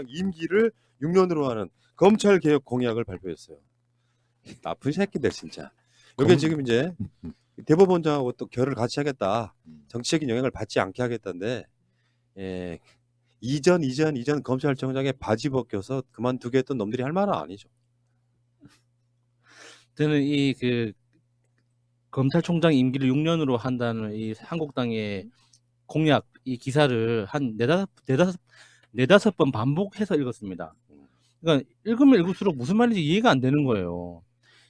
임기를 6년으로 하는 검찰 개혁 공약을 발표했어요. 나쁜 새끼들 진짜. 이게 지금 이제 대법원장하고 또 결을 같이 하겠다. 정치적인 영향을 받지 않게 하겠다는데, 예, 이전 검찰청장의 바지 벗겨서 그만두게 했던 놈들이 할 말은 아니죠. 저는 이 검찰총장 임기를 6년으로 한다는 이 한국당의 공약 이 기사를 한 네다섯 번 반복해서 읽었습니다. 그러니까 읽으면 읽을수록 무슨 말인지 이해가 안 되는 거예요.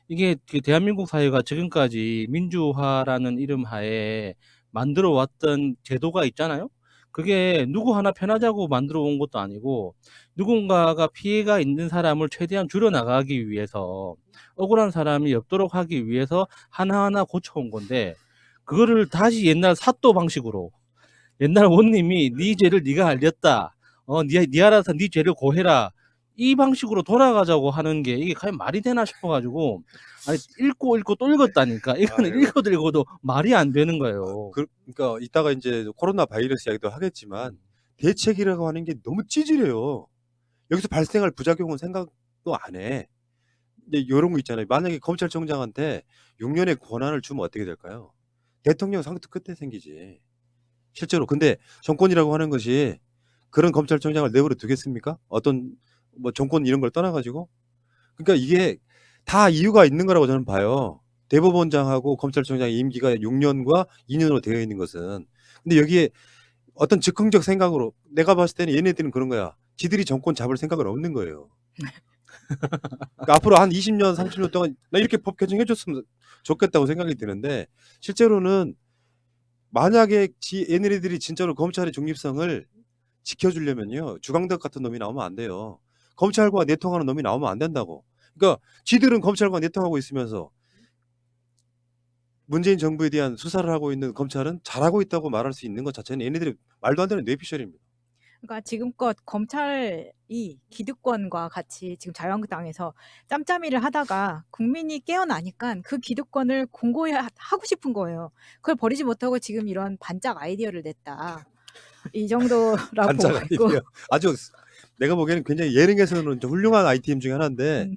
이게 대한민국 사회가 지금까지 민주화라는 이름 하에 만들어 왔던 제도가 있잖아요. 그게 누구 하나 편하자고 만들어 온 것도 아니고 누군가가 피해가 있는 사람을 최대한 줄여나가기 위해서 억울한 사람이 없도록 하기 위해서 하나하나 고쳐온 건데 그거를 다시 옛날 사또 방식으로 옛날 원님이 네 죄를 네가 알렸다. 네 알아서 네 죄를 고해라. 이 방식으로 돌아가자고 하는 게 이게 과연 말이 되나 싶어가지고 아니 읽고 또 읽었다니까. 이거는 아유. 읽어도 읽어도 말이 안 되는 거예요. 그러니까 이따가 이제 코로나 바이러스 이야기도 하겠지만 대책이라고 하는 게 너무 찌질해요. 여기서 발생할 부작용은 생각도 안 해. 근데 이런 거 있잖아요. 만약에 검찰청장한테 6년의 권한을 주면 어떻게 될까요? 대통령 상도 끝에 생기지. 실제로. 근데 정권이라고 하는 것이 그런 검찰청장을 내버려 두겠습니까? 어떤 뭐 정권 이런 걸 떠나가지고. 그러니까 이게 다 이유가 있는 거라고 저는 봐요. 대법원장하고 검찰청장의 임기가 6년과 2년으로 되어 있는 것은. 근데 여기에 어떤 즉흥적 생각으로 내가 봤을 때는 얘네들은 그런 거야. 지들이 정권 잡을 생각은 없는 거예요. 그러니까 앞으로 한 20년, 30년 동안 나 이렇게 법 개정해줬으면 좋겠다고 생각이 드는데 실제로는 만약에 얘네들이 진짜로 검찰의 중립성을 지켜주려면요. 주강덕 같은 놈이 나오면 안 돼요. 검찰과 내통하는 놈이 나오면 안 된다고. 그러니까 지들은 검찰과 내통하고 있으면서 문재인 정부에 대한 수사를 하고 있는 검찰은 잘하고 있다고 말할 수 있는 것 자체는 얘네들이 말도 안 되는 뇌피셜입니다. 그러니까 지금껏 검찰이 기득권과 같이 지금 자유한국당에서 짬짬이를 하다가 국민이 깨어나니까 그 기득권을 공고히 하고 싶은 거예요. 그걸 버리지 못하고 지금 이런 반짝 아이디어를 냈다. 이 정도라고 반짝 있고. 아이디어. 아주 내가 보기에는 굉장히 예능에서는 좀 훌륭한 아이템 중에 하나인데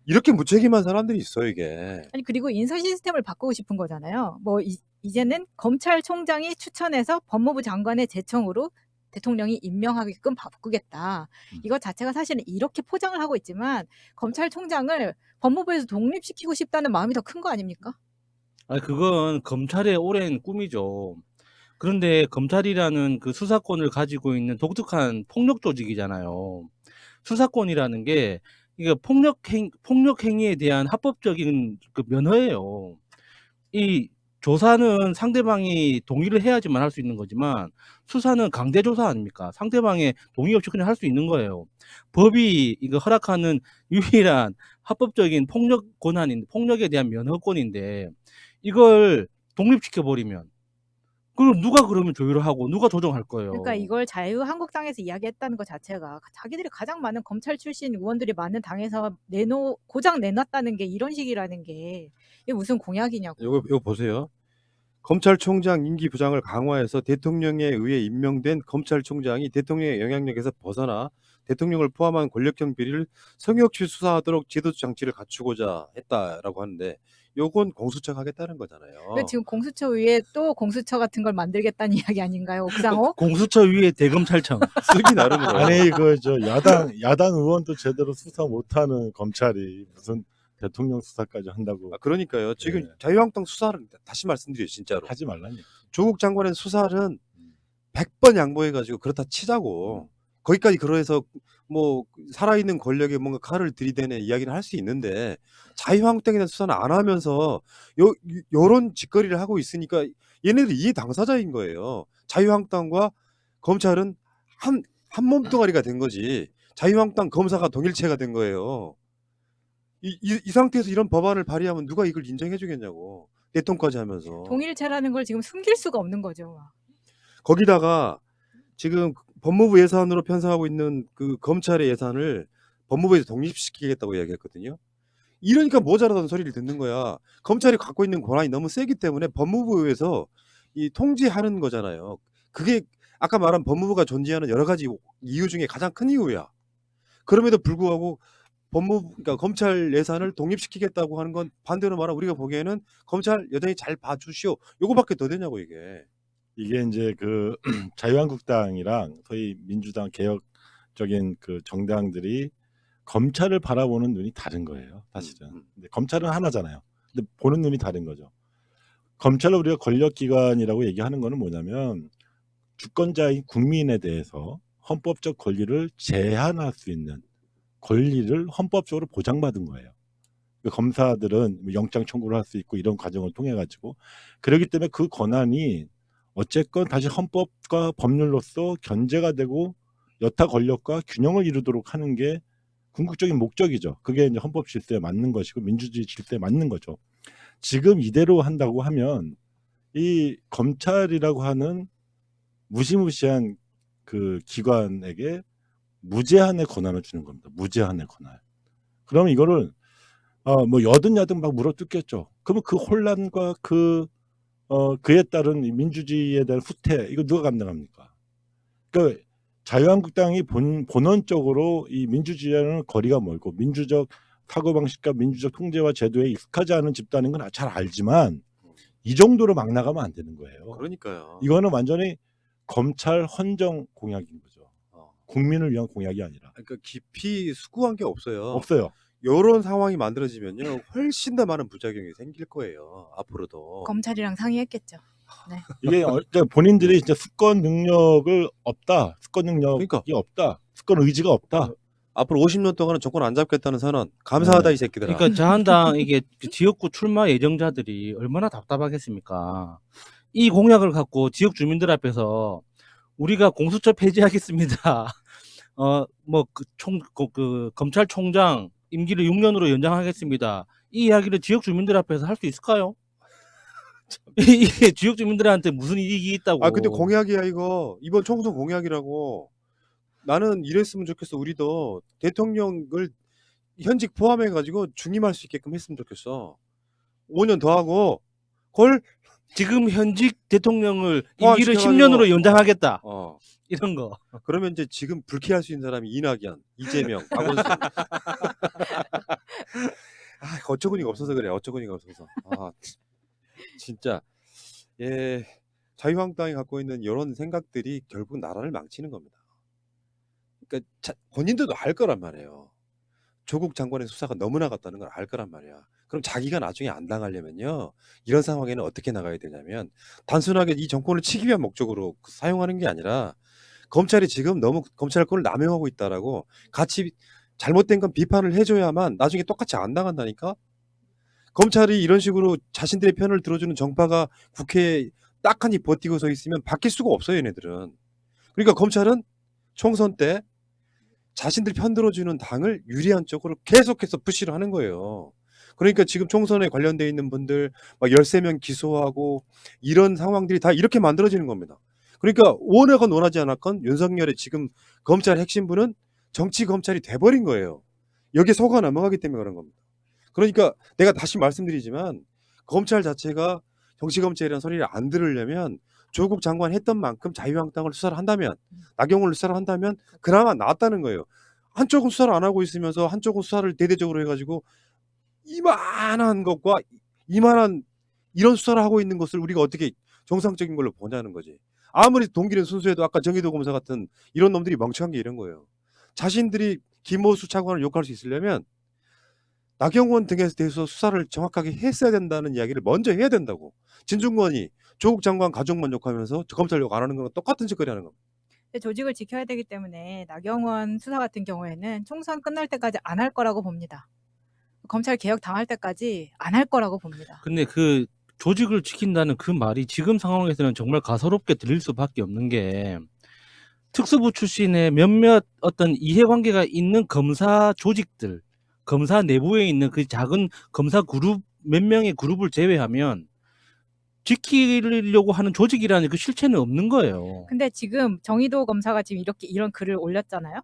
이렇게 무책임한 사람들이 있어요, 이게. 아니 그리고 인사 시스템을 바꾸고 싶은 거잖아요. 뭐 이제는 검찰총장이 추천해서 법무부 장관의 제청으로 대통령이 임명하게끔 바꾸겠다. 이것 자체가 사실은 이렇게 포장을 하고 있지만 검찰총장을 법무부에서 독립시키고 싶다는 마음이 더 큰 거 아닙니까? 아니 그건 검찰의 오랜 꿈이죠. 그런데 검찰이라는 그 수사권을 가지고 있는 독특한 폭력 조직이잖아요. 수사권이라는 게 이게 폭력 행위에 대한 합법적인 그 면허예요. 이 조사는 상대방이 동의를 해야지만 할 수 있는 거지만 수사는 강제 조사 아닙니까? 상대방의 동의 없이 그냥 할 수 있는 거예요. 법이 이거 허락하는 유일한 합법적인 폭력 권한인 폭력에 대한 면허권인데 이걸 독립시켜 버리면 그럼 누가 그러면 조율을 하고 누가 조정할 거예요. 그러니까 이걸 자유한국당에서 이야기했다는 것 자체가 자기들이 가장 많은 검찰 출신 의원들이 많은 당에서 고장 내놨다는 게 이런 식이라는 게 이게 무슨 공약이냐고. 요거 보세요. 검찰총장 임기 부장을 강화해서 대통령에 의해 임명된 검찰총장이 대통령의 영향력에서 벗어나 대통령을 포함한 권력형 비리를 성역시 수사하도록 제도 장치를 갖추고자 했다라고 하는데 요건 공수처 하겠다는 거잖아요. 지금 공수처 위에 또 공수처 같은 걸 만들겠다는 이야기 아닌가요, 옥상호? 공수처 위에 대검찰청. 쓰기 나름으로. 아니 야당 의원도 제대로 수사 못하는 검찰이 무슨 대통령 수사까지 한다고. 그러니까요. 지금 네. 자유한국당 수사를 다시 말씀드려요. 진짜로. 하지 말라니. 조국 장관의 수사는 100번 양보해가지고 그렇다 치자고. 거기까지 그러해서 뭐 살아있는 권력에 뭔가 칼을 들이대는 이야기를 할 수 있는데 자유한국당에 대한 수사는 안 하면서 요런 짓거리를 하고 있으니까 얘네들이 이해 당사자인 거예요. 자유한국당과 검찰은 한 몸뚱아리가 된 거지. 자유한국당 검사가 동일체가 된 거예요. 이 상태에서 이런 법안을 발의하면 누가 이걸 인정해 주겠냐고. 대통까지 하면서. 동일체라는 걸 지금 숨길 수가 없는 거죠. 거기다가 지금 법무부 예산으로 편성하고 있는 그 검찰의 예산을 법무부에서 독립시키겠다고 이야기했거든요. 이러니까 모자라다는 소리를 듣는 거야. 검찰이 갖고 있는 권한이 너무 세기 때문에 법무부에서 이 통제하는 거잖아요. 그게 아까 말한 법무부가 존재하는 여러 가지 이유 중에 가장 큰 이유야. 그럼에도 불구하고 그러니까 검찰 예산을 독립시키겠다고 하는 건 반대로 말하면 우리가 보기에는 검찰 여전히 잘 봐주시오. 요거밖에 더 되냐고 이게. 이게 이제 그 자유한국당이랑 소위 민주당 개혁적인 그 정당들이 검찰을 바라보는 눈이 다른 거예요, 사실은. 근데 검찰은 하나잖아요. 근데 보는 눈이 다른 거죠. 검찰을 우리가 권력기관이라고 얘기하는 거는 뭐냐면 주권자인 국민에 대해서 헌법적 권리를 제한할 수 있는 권리를 헌법적으로 보장받은 거예요. 검사들은 영장 청구를 할 수 있고 이런 과정을 통해 가지고 그렇기 때문에 그 권한이 어쨌건 다시 헌법과 법률로서 견제가 되고 여타 권력과 균형을 이루도록 하는 게 궁극적인 목적이죠. 그게 이제 헌법 질서에 맞는 것이고 민주주의 질서에 맞는 거죠. 지금 이대로 한다고 하면 이 검찰이라고 하는 무시무시한 그 기관에게 무제한의 권한을 주는 겁니다. 무제한의 권한. 그럼 이거를 뭐 여든 야든 막 물어뜯겠죠. 그러면 그 혼란과 그에 따른 이 민주주의에 대한 후퇴 이거 누가 감당합니까? 그러니까 자유한국당이 본원적으로 이 민주주의와는 거리가 멀고 민주적 사고방식과 민주적 통제와 제도에 익숙하지 않은 집단인 건 잘 알지만 이 정도로 막 나가면 안 되는 거예요. 그러니까요. 이거는 완전히 검찰 헌정 공약인 거죠. 어. 국민을 위한 공약이 아니라. 그러니까 깊이 수긍한 게 없어요. 없어요. 이런 상황이 만들어지면요 훨씬 더 많은 부작용이 생길 거예요. 앞으로도. 검찰이랑 상의했겠죠. 이게 그러니까 본인들이 진짜 수권 능력을 없다. 수권 능력이 그러니까. 없다. 수권 의지가 없다. 앞으로 50년 동안은 정권 안 잡겠다는 선언 감사하다 네. 이 새끼들아. 그러니까 자한당 이게 지역구 출마 예정자들이 얼마나 답답하겠습니까? 이 공약을 갖고 지역 주민들 앞에서 우리가 공수처 폐지하겠습니다. 그 검찰총장 임기를 6년으로 연장하겠습니다. 이 이야기를 지역 주민들 앞에서 할 수 있을까요? 이게 지역 주민들한테 무슨 이익이 있다고? 아 근데 공약이야 이거. 이번 총선 공약이라고. 나는 이랬으면 좋겠어. 우리도 대통령을 현직 포함해가지고 중임할 수 있게끔 했으면 좋겠어. 5년 더 하고 걸 지금 현직 대통령을 포함시켜가지고, 임기를 10년으로 연장하겠다. 이런 거. 그러면 이제 지금 불쾌할 수 있는 사람이 이낙연, 이재명, 박원순. 어처구니가 없어서 그래. 어처구니가 없어서. 진짜 예 자유한국당이 갖고 있는 이런 생각들이 결국 나라를 망치는 겁니다. 그러니까 본인들도 알 거란 말이에요. 조국 장관의 수사가 너무 나갔다는 걸 알 거란 말이야. 그럼 자기가 나중에 안 당하려면요 이런 상황에는 어떻게 나가야 되냐면 단순하게 이 정권을 치기 위한 목적으로 사용하는 게 아니라 검찰이 지금 너무 검찰권을 남용하고 있다라고 같이 잘못된 건 비판을 해줘야만 나중에 똑같이 안 당한다니까. 검찰이 이런 식으로 자신들의 편을 들어주는 정파가 국회에 딱하니 버티고 서 있으면 바뀔 수가 없어요 얘네들은. 그러니까 검찰은 총선 때 자신들 편 들어주는 당을 유리한 쪽으로 계속해서 푸시를 하는 거예요. 그러니까 지금 총선에 관련돼 있는 분들 막 13명 기소하고 이런 상황들이 다 이렇게 만들어지는 겁니다. 그러니까 원하건 원하지 않았건 윤석열의 지금 검찰 핵심부는 정치 검찰이 돼버린 거예요. 여기에 속아 넘어가기 때문에 그런 겁니다. 그러니까 내가 다시 말씀드리지만 검찰 자체가 정치검찰이라는 소리를 안 들으려면 조국 장관 했던 만큼 자유한국당을 수사를 한다면 나경원을 수사를 한다면 그나마 낫다는 거예요. 한쪽은 수사를 안 하고 있으면서 한쪽은 수사를 대대적으로 해가지고 이만한 것과 이만한 이런 수사를 하고 있는 것을 우리가 어떻게 정상적인 걸로 보냐는 거지. 아무리 동기는 순수해도 아까 정의도 검사 같은 이런 놈들이 멍청한 게 이런 거예요. 자신들이 김호수 차관을 욕할 수 있으려면 나경원 등에 대해서 수사를 정확하게 했어야 된다는 이야기를 먼저 해야 된다고. 진중권이 조국 장관 가족만 욕하면서 검찰 욕 안 하는 거랑 똑같은 짓거리 하는 겁니다. 조직을 지켜야 되기 때문에 나경원 수사 같은 경우에는 총선 끝날 때까지 안 할 거라고 봅니다. 검찰 개혁 당할 때까지 안 할 거라고 봅니다. 근데 그 조직을 지킨다는 그 말이 지금 상황에서는 정말 가소롭게 들릴 수밖에 없는 게 특수부 출신의 몇몇 어떤 이해관계가 있는 검사 조직들, 검사 내부에 있는 그 작은 검사 그룹 몇 명의 그룹을 제외하면 지키려고 하는 조직이라는 그 실체는 없는 거예요. 근데 지금 정의도 검사가 지금 이런 글을 올렸잖아요.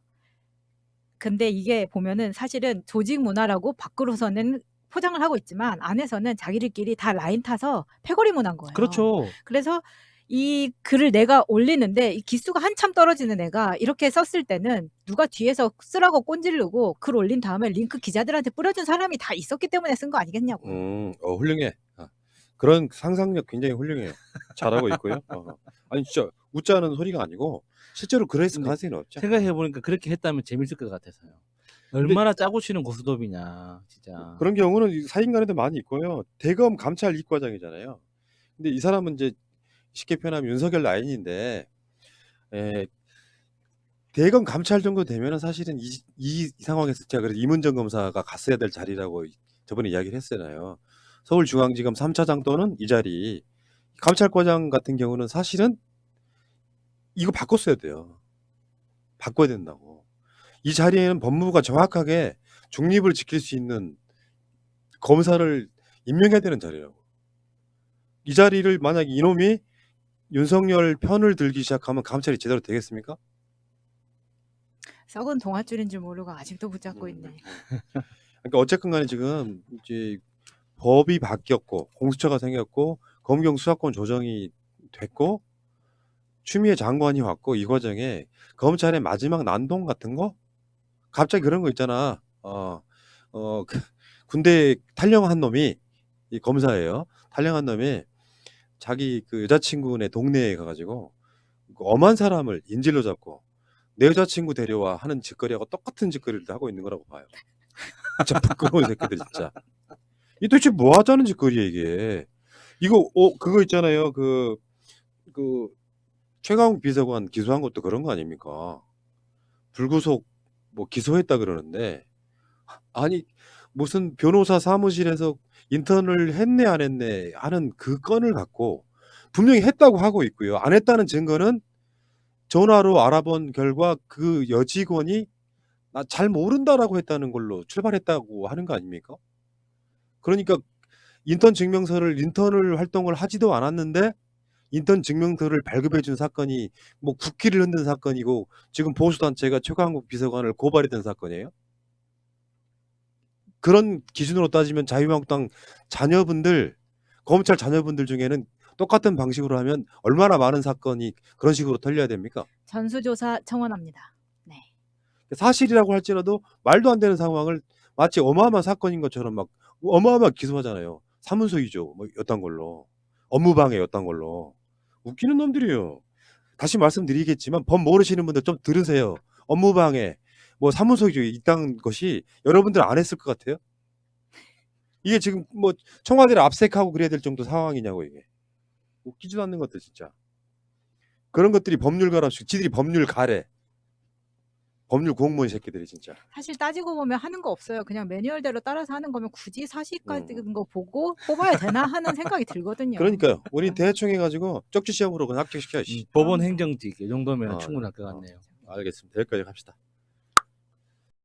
근데 이게 보면은 사실은 조직 문화라고 밖으로서는 포장을 하고 있지만 안에서는 자기들끼리 다 라인 타서 패거리 문화인 거예요. 그렇죠. 그래서 이 글을 내가 올리는데 이 기수가 한참 떨어지는 애가 이렇게 썼을 때는 누가 뒤에서 쓰라고 꼰지르고 글 올린 다음에 링크 기자들한테 뿌려준 사람이 다 있었기 때문에 쓴 거 아니겠냐고. 훌륭해. 그런 상상력 굉장히 훌륭해요. 잘하고 있고요. 아니 진짜 웃자는 소리가 아니고 실제로 그랬을 근데 가능성이 높죠. 생각해 보니까 그렇게 했다면 재밌을 것 같아서요. 얼마나 짜고 치는 고스톱이냐, 진짜. 그런 경우는 이 사인간에도 많이 있고요. 대검 감찰 이과장이잖아요. 근데 이 사람은 이제 쉽게 표현하면 윤석열 라인인데 대검 감찰 정도 되면은 사실은 이 상황에서 제가 그래서 이문정 검사가 갔어야 될 자리라고 저번에 이야기를 했잖아요. 서울중앙지검 3차장 또는 이 자리 감찰과장 같은 경우는 사실은 이거 바꿨어야 돼요. 바꿔야 된다고. 이 자리에는 법무부가 정확하게 중립을 지킬 수 있는 검사를 임명해야 되는 자리라고. 이 자리를 만약에 이놈이 윤석열 편을 들기 시작하면 감찰이 제대로 되겠습니까? 썩은 동아줄인 줄 모르고 아직도 붙잡고 있네. 그러니까 어쨌건 간에 지금 이제 법이 바뀌었고 공수처가 생겼고 검경 수사권 조정이 됐고 추미애 장관이 왔고 이 과정에 검찰의 마지막 난동 같은 거 갑자기 그런 거 있잖아. 그 군대 탈영한 놈이 이 검사예요. 탈영한 놈이 자기 그 여자친구네 동네에 가가지고 그 엄한 사람을 인질로 잡고 내 여자친구 데려와 하는 짓거리하고 똑같은 짓거리를 하고 있는 거라고 봐요. 진짜 부끄러운 새끼들 진짜. 이 도대체 뭐 하자는 짓거리야 이게. 이거 그거 있잖아요. 그 최강욱 비서관 기소한 것도 그런 거 아닙니까? 불구속 뭐 기소했다 그러는데 아니 무슨 변호사 사무실에서 인턴을 했네 안 했네 하는 그 건을 갖고 분명히 했다고 하고 있고요. 안 했다는 증거는 전화로 알아본 결과 그 여직원이 나 잘 모른다라고 했다는 걸로 출발했다고 하는 거 아닙니까? 그러니까 인턴을 활동을 하지도 않았는데 인턴 증명서를 발급해 준 사건이 뭐 국기를 흔든 사건이고 지금 보수단체가 최강욱 비서관을 고발했던 사건이에요. 그런 기준으로 따지면 자유한국당 자녀분들 검찰 자녀분들 중에는 똑같은 방식으로 하면 얼마나 많은 사건이 그런 식으로 털려야 됩니까? 전수조사 청원합니다. 네. 사실이라고 할지라도 말도 안 되는 상황을 마치 어마어마한 사건인 것처럼 막 어마어마하게 기소하잖아요. 사문서 위조 뭐 였던 걸로 업무방해였던 걸로 웃기는 놈들이에요. 다시 말씀드리겠지만 법 모르시는 분들 좀 들으세요. 업무방해 뭐 사문서 위조 이딴 것이 여러분들 안 했을 것 같아요? 이게 지금 뭐 청와대를 압색하고 그래야 될 정도 상황이냐고 이게. 웃기지도 않는 것들 진짜. 그런 것들이 법률가라서 지들이 법률 가래. 법률 공무원 새끼들이 진짜. 사실 따지고 보면 하는 거 없어요. 그냥 매뉴얼대로 따라서 하는 거면 굳이 사실 같은 거 보고 뽑아야 되나 하는 생각이 들거든요. 그러니까요. 우리 대충 해가지고 쪽지 시험으로 그냥 합격시켜. 법원 행정직 이 정도면 어, 충분할 것 같네요. 알겠습니다. 여기까지 갑시다.